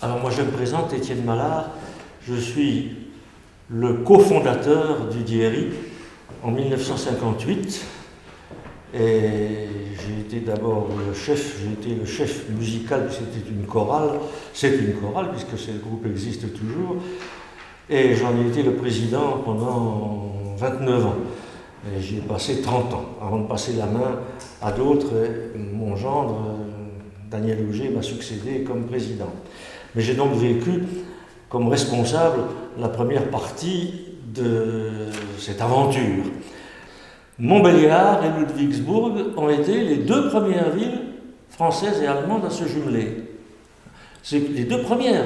Alors moi je me présente, Étienne Mallard, je suis le cofondateur du Diéry en 1958 et j'ai été d'abord le chef musical, c'était une chorale puisque ce groupe existe toujours, et j'en ai été le président pendant 29 ans. Et j'y ai passé 30 ans avant de passer la main à d'autres. Mon gendre, Daniel Auger, m'a succédé comme président. Mais j'ai donc vécu comme responsable la première partie de cette aventure. Montbéliard et Ludwigsburg ont été les deux premières villes françaises et allemandes à se jumeler. C'est les deux premières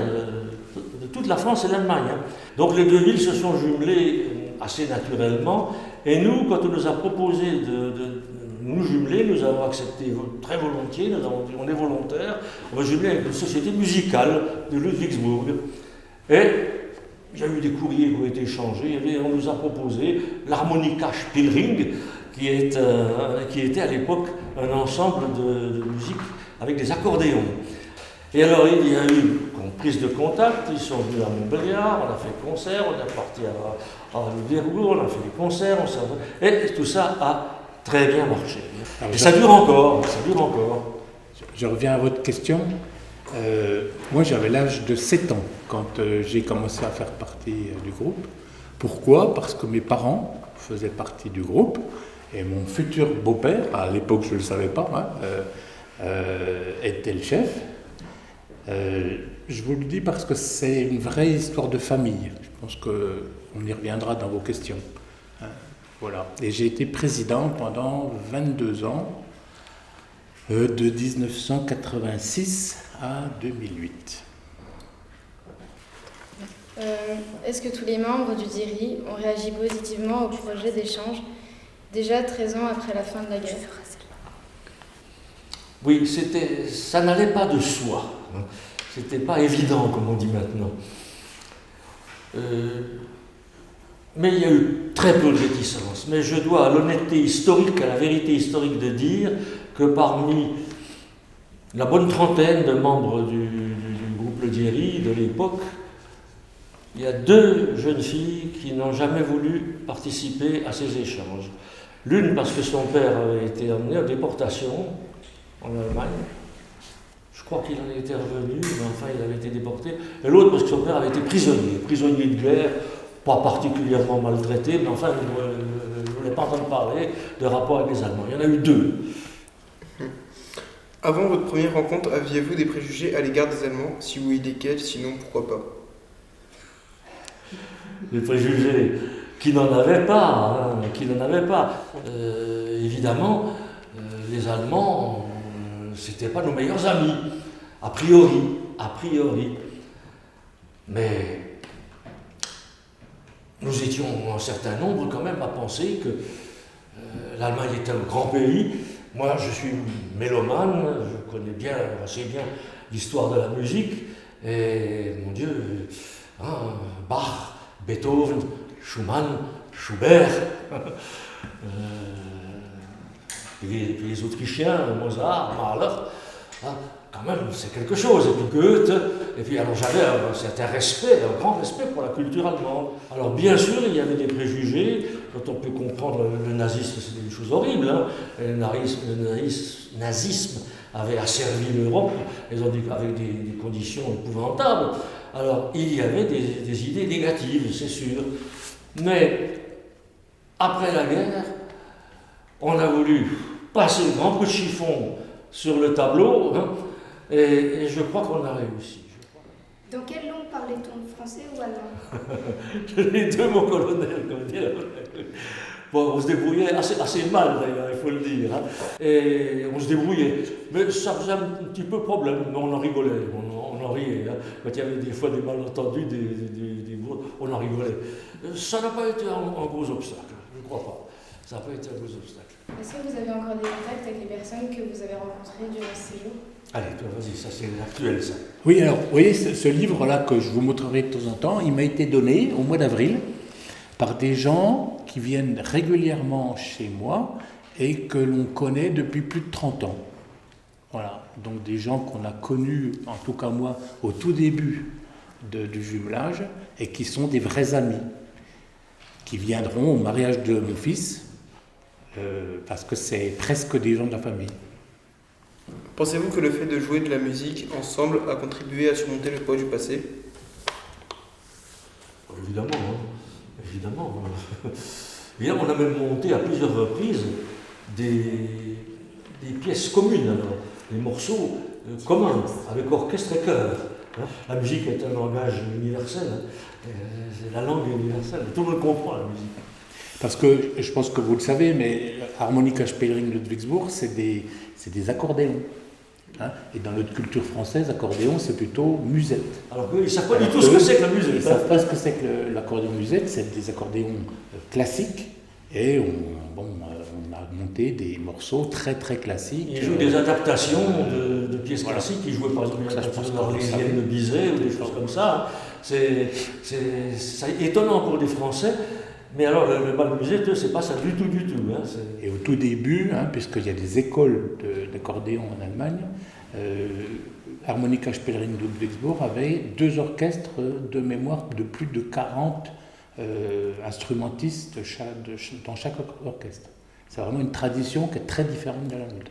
de toute la France et l'Allemagne. Donc les deux villes se sont jumelées assez naturellement, et nous, quand on nous a proposé de nous jumeler, nous avons accepté très volontiers, nous avons dit on est volontaires, on va jumeler avec une société musicale de Ludwigsburg. Et il y a eu des courriers qui ont été échangés, et on nous a proposé l'Harmonika Spielring, qui était à l'époque un ensemble de musique avec des accordéons. Et alors il y a eu une prise de contact, ils sont venus à Montbéliard, on a fait concert, on est parti à Ludwigsburg, on a fait des concerts, et tout ça a très bien marché. Alors, et ça dure encore. Je reviens à votre question. Moi j'avais l'âge de 7 ans quand j'ai commencé à faire partie du groupe. Pourquoi ? Parce que mes parents faisaient partie du groupe, et mon futur beau-père, à l'époque je ne le savais pas, était le chef. Je vous le dis parce que c'est une vraie histoire de famille. Je pense qu'on y reviendra dans vos questions. Voilà. Et j'ai été président pendant 22 ans, de 1986 à 2008. Est-ce que tous les membres du Diéry ont réagi positivement au projet d'échange, déjà 13 ans après la fin de la guerre ? Oui, ça n'allait pas de soi. C'était pas évident, comme on dit maintenant. Mais il y a eu très peu de réticence. Mais je dois à l'honnêteté historique, à la vérité historique de dire que parmi la bonne trentaine de membres du groupe Le Diéry de l'époque, il y a 2 jeunes filles qui n'ont jamais voulu participer à ces échanges. L'une parce que son père avait été emmené en déportation en Allemagne. Je crois qu'il en était revenu, mais enfin il avait été déporté. Et l'autre parce que son père avait été prisonnier de guerre, pas particulièrement maltraité, mais enfin il ne voulait pas entendre parler de rapport avec les Allemands. Il y en a eu 2. Avant votre première rencontre, aviez-vous des préjugés à l'égard des Allemands ? Si oui, lesquels ? Sinon, pourquoi pas ? Des préjugés qui n'en avaient pas. Évidemment, les Allemands, c'était pas nos meilleurs amis, a priori. Mais nous étions un certain nombre quand même à penser que l'Allemagne était un grand pays. Moi, je suis mélomane, je connais assez bien l'histoire de la musique, et mon Dieu, Bach, Beethoven, Schumann, Schubert, puis les Autrichiens, Mozart, Mahler, quand même, c'est quelque chose. Et puis Goethe, et puis alors j'avais un certain respect, un grand respect pour la culture allemande. Alors bien sûr, il y avait des préjugés, quand on peut comprendre le nazisme, c'était une chose horrible. Le nazisme avait asservi l'Europe, avec des conditions épouvantables. Alors il y avait des idées négatives, c'est sûr. Mais après la guerre, on a voulu passer le grand coup de chiffon sur le tableau, et je crois qu'on a réussi. Dans quelle langue parlait-on, français ou allemand ? Les deux, mon colonel, comme dire. Bon, on se débrouillait assez mal, d'ailleurs, il faut le dire. Et on se débrouillait. Mais ça faisait un petit peu problème, mais on en rigolait, on en riait. Quand il y avait des fois des malentendus, on en rigolait. Ça n'a pas été un gros obstacle, je ne crois pas. Ça n'a pas été un gros obstacle. Est-ce que vous avez encore des contacts avec les personnes que vous avez rencontrées durant ce séjour ? Allez, toi, vas-y, ça c'est actuel, ça. Oui, alors, vous voyez, ce livre-là que je vous montrerai de temps en temps, il m'a été donné au mois d'avril par des gens qui viennent régulièrement chez moi et que l'on connaît depuis plus de 30 ans. Voilà. donc des gens qu'on a connus, en tout cas moi, au tout début du jumelage, et qui sont des vrais amis, qui viendront au mariage de mon fils, parce que c'est presque des gens de la famille. Pensez-vous que le fait de jouer de la musique ensemble a contribué à surmonter le poids du passé? Évidemment, hein. Évidemment. Évidemment, on a même monté à plusieurs reprises des pièces communes, alors, des morceaux communs, avec orchestre et chœur. Hein. La musique est un langage universel, hein. C'est la langue universelle, tout le monde comprend la musique. Parce que, je pense que vous le savez, mais Harmonika Spielring Ludwigsburg, c'est des accordéons. Hein, et dans notre culture française, accordéon, c'est plutôt musette. Alors qu'ils ne savent pas du tout ce que c'est que la musette. Ils ne savent pas ce que c'est que l'accordéon musette, c'est des accordéons classiques, et on a monté des morceaux très très classiques. Ils jouent des adaptations de pièces classiques, ils jouaient par exemple une adaptation d'Arlésienne de Bizet ou des choses comme ça. C'est étonnant pour des Français. Mais alors, le bal musette, c'est pas ça du tout. Hein, et au tout début, hein, puisqu'il y a des écoles d'accordéon en Allemagne, Harmonika Spielring Ludwigsburg avait 2 orchestres de mémoire de plus de 40 instrumentistes dans chaque orchestre. C'est vraiment une tradition qui est très différente de la nôtre.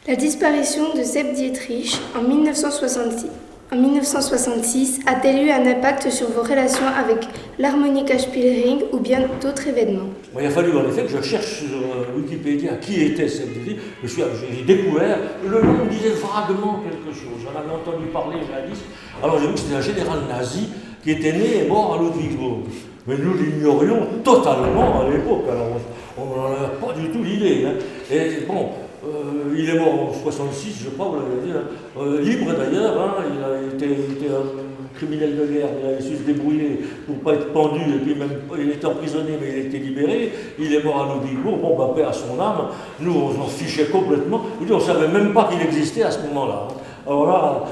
La disparition de Sepp Dietrich en 1966 a-t-elle eu un impact sur vos relations avec l'Harmonika Spielring ou bien d'autres événements? Bon, il a fallu en effet que je cherche sur Wikipédia qui était Sepp Dietrich. J'ai découvert, le nom disait vaguement quelque chose. J'en avais entendu parler jadis. Alors j'ai vu que c'était un général nazi qui était né et mort à Ludwigsburg. Mais nous l'ignorions totalement à l'époque. Alors on n'en avait pas du tout l'idée. Hein. Et bon. Il est mort en 66, je crois, vous l'avez dit, hein. Libre d'ailleurs, hein. Il était un criminel de guerre, il avait su se débrouiller pour ne pas être pendu, et puis même il était emprisonné, mais il a été libéré. Il est mort à Ludwigsburg, bon, bah, paix à son âme. Nous, on s'en fichait complètement. On ne savait même pas qu'il existait à ce moment-là. Hein. Alors là,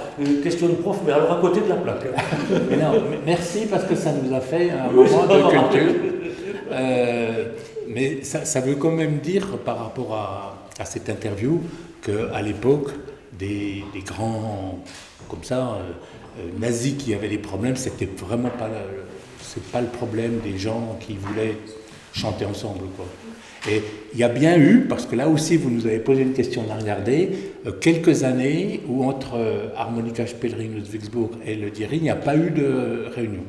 question de prof, mais alors à côté de la plaque. Mais non, merci parce que ça nous a fait un moment de culture. Mais ça veut quand même dire, par rapport à cette interview, qu'à l'époque, des grands comme ça, nazis qui avaient des problèmes, c'était vraiment pas le problème des gens qui voulaient chanter ensemble, quoi. Et il y a bien eu, parce que là aussi vous nous avez posé une question, on a regardé, quelques années où entre Harmonika Spielring Ludwigsburg et le Diery, il n'y a pas eu de réunion.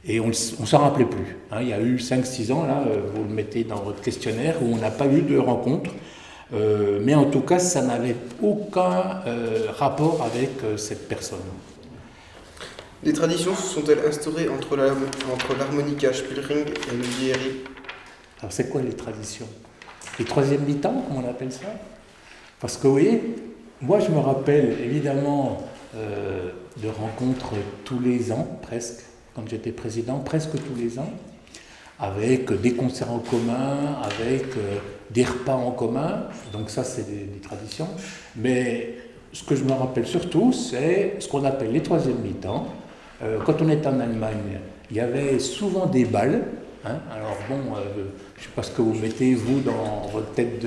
Et on ne s'en rappelait plus. Hein. Il y a eu 5-6 ans, là, vous le mettez dans votre questionnaire, où on n'a pas eu de rencontre. Mais en tout cas, ça n'avait aucun rapport avec cette personne. Des traditions se sont-elles instaurées entre l'Harmonika Spielring et le Diery? Alors c'est quoi les traditions? Les troisièmes mi-temps, comme on appelle ça? Parce que vous voyez, moi je me rappelle évidemment de rencontres tous les ans, presque, quand j'étais président, presque tous les ans, avec des concerts en commun, avec des repas en commun, donc ça c'est des traditions. Mais ce que je me rappelle surtout, c'est ce qu'on appelle les troisièmes mi-temps. Quand on est en Allemagne, il y avait souvent des bals. Hein, alors bon, je ne sais pas ce que vous mettez, vous, dans votre tête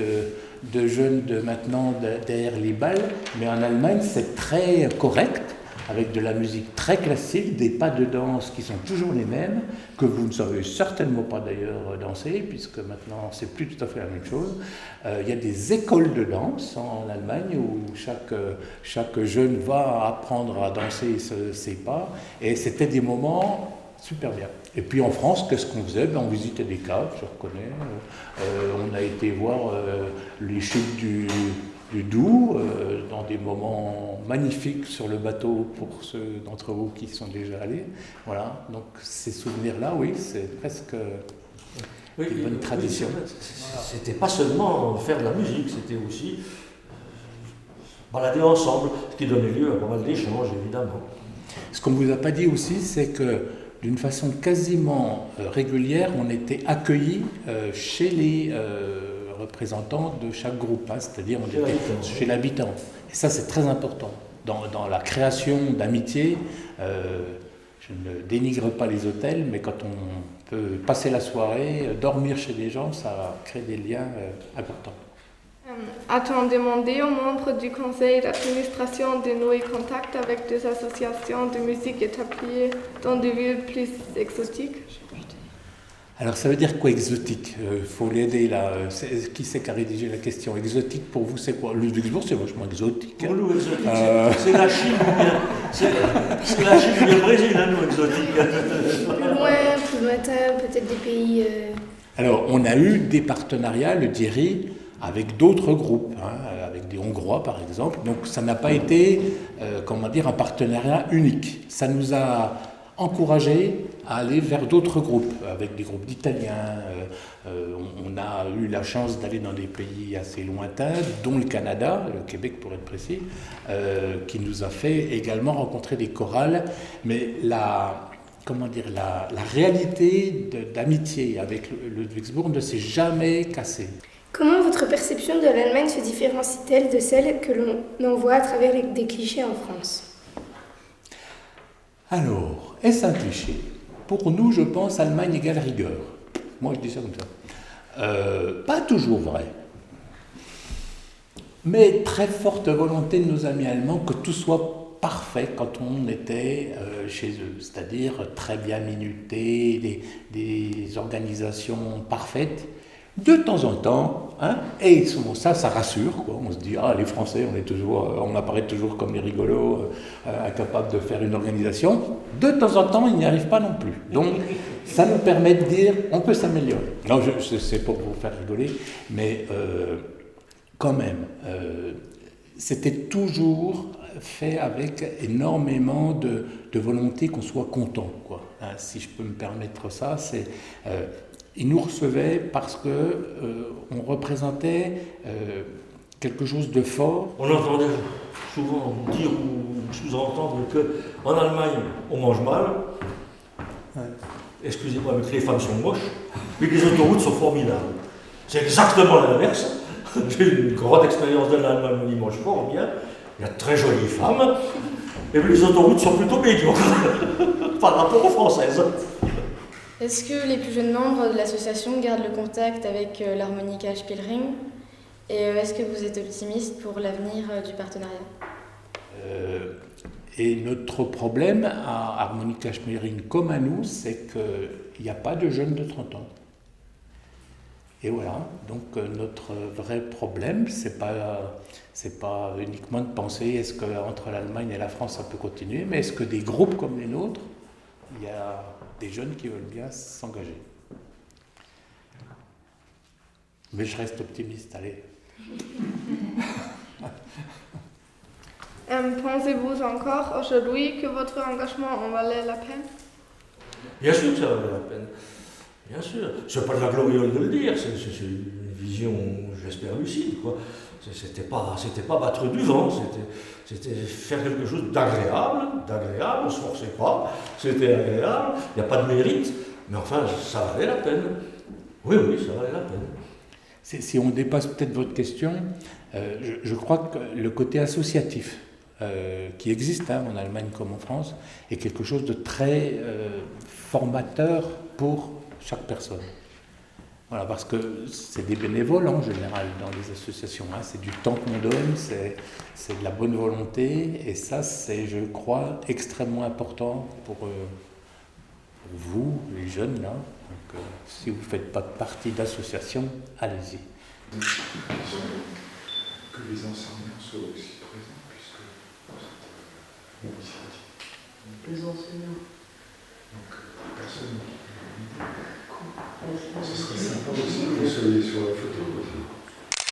de jeune de maintenant derrière les balles, mais en Allemagne, c'est très correct, avec de la musique très classique, des pas de danse qui sont toujours les mêmes, que vous ne savez certainement pas d'ailleurs danser, puisque maintenant, c'est plus tout à fait la même chose. Il y a des écoles de danse en Allemagne où chaque jeune va apprendre à danser ses pas, et c'était des moments super bien. Et puis en France, qu'est-ce qu'on faisait? On visitait des caves, je reconnais. On a été voir les chutes du Doubs, dans des moments magnifiques sur le bateau pour ceux d'entre vous qui y sont déjà allés. Voilà, donc ces souvenirs-là, oui, c'est presque une bonne tradition. C'était pas seulement faire de la musique, c'était aussi balader ensemble, ce qui donnait lieu à pas mal d'échanges, évidemment. Ce qu'on ne vous a pas dit aussi, c'est que d'une façon quasiment régulière, on était accueillis chez les représentants de chaque groupe, hein, c'est-à-dire on était chez l'habitant. Et ça, c'est très important. Dans la création d'amitié, je ne dénigre pas les hôtels, mais quand on peut passer la soirée, dormir chez des gens, ça crée des liens importants. A-t-on demandé aux membres du conseil d'administration de nouer contact avec des associations de musique établies dans des villes plus exotiques? Alors ça veut dire quoi exotique? Faut l'aider là. Qui c'est qui a rédigé la question? Exotique pour vous c'est quoi? Ludwigsburg c'est vachement exotique. Pour nous exotique, c'est la Chine ou bien c'est la Chine ou bien le Brésil, hein, nous exotique. Plus loin, plus lointain, peut-être des pays... Alors on a eu des partenariats, le Dieri, avec d'autres groupes, hein, avec des Hongrois par exemple. Donc ça n'a pas été, un partenariat unique. Ça nous a encouragés à aller vers d'autres groupes, avec des groupes d'Italiens. On a eu la chance d'aller dans des pays assez lointains, dont le Canada, le Québec pour être précis, qui nous a fait également rencontrer des chorales. Mais la réalité d'amitié avec Ludwigsburg ne s'est jamais cassée. Comment votre perception de l'Allemagne se différencie-t-elle de celle que l'on en voit à travers des clichés en France? Alors, est-ce un cliché? Pour nous, je pense, Allemagne égale rigueur. Moi, je dis ça comme ça. Pas toujours vrai. Mais très forte volonté de nos amis allemands que tout soit parfait quand on était chez eux. C'est-à-dire très bien minuté, des organisations parfaites. De temps en temps, hein, et ça rassure, quoi. On se dit, les Français, on apparaît toujours comme les rigolos, incapables de faire une organisation. De temps en temps, ils n'y arrivent pas non plus. Donc, ça nous permet de dire, on peut s'améliorer. Non, c'est pour vous faire rigoler, mais quand même, c'était toujours fait avec énormément de volonté qu'on soit content, quoi. Hein, si je peux me permettre ça, c'est... Ils nous recevaient parce qu'on représentait quelque chose de fort. On entendait souvent dire ou sous-entendre qu'en Allemagne, on mange mal. Ouais. Excusez-moi, mais que les femmes sont moches, mais que les autoroutes sont formidables. C'est exactement l'inverse. J'ai eu une grande expérience de l'Allemagne, on y mange fort bien. Il y a de très jolies femmes, et puis les autoroutes sont plutôt médiocres par rapport aux Françaises. Est-ce que les plus jeunes membres de l'association gardent le contact avec l'harmonica Spielring? Et est-ce que vous êtes optimiste pour l'avenir du partenariat? Et notre problème à Harmonica Spielring comme à nous, c'est qu'il n'y a pas de jeunes de 30 ans. Et voilà, donc notre vrai problème, c'est pas uniquement de penser est-ce qu'entre l'Allemagne et la France ça peut continuer, mais est-ce que des groupes comme les nôtres, il y a des jeunes qui veulent bien s'engager. Mais je reste optimiste, allez. Pensez-vous encore aujourd'hui que votre engagement en valait la peine? Bien sûr que ça valait la peine. Bien sûr. C'est pas de la gloriole de le dire, c'est une vision, j'espère, lucide, quoi. C'était pas battre du vent, c'était faire quelque chose d'agréable, on ne se forçait pas, c'était agréable, il n'y a pas de mérite, mais enfin, ça valait la peine. Oui, ça valait la peine. Si on dépasse peut-être votre question, je crois que le côté associatif qui existe en Allemagne comme en France est quelque chose de très formateur pour chaque personne. Voilà, parce que c'est des bénévoles en général dans les associations. C'est du temps qu'on donne, c'est de la bonne volonté, et ça, c'est, je crois, extrêmement important pour vous, les jeunes, là. Donc, si vous ne faites pas partie d'association, allez-y. Que les enseignants soient aussi présents, puisque c'est une initiative. Les enseignants. Donc, personne qui ce serait sympa aussi que vous soyez sur la photo.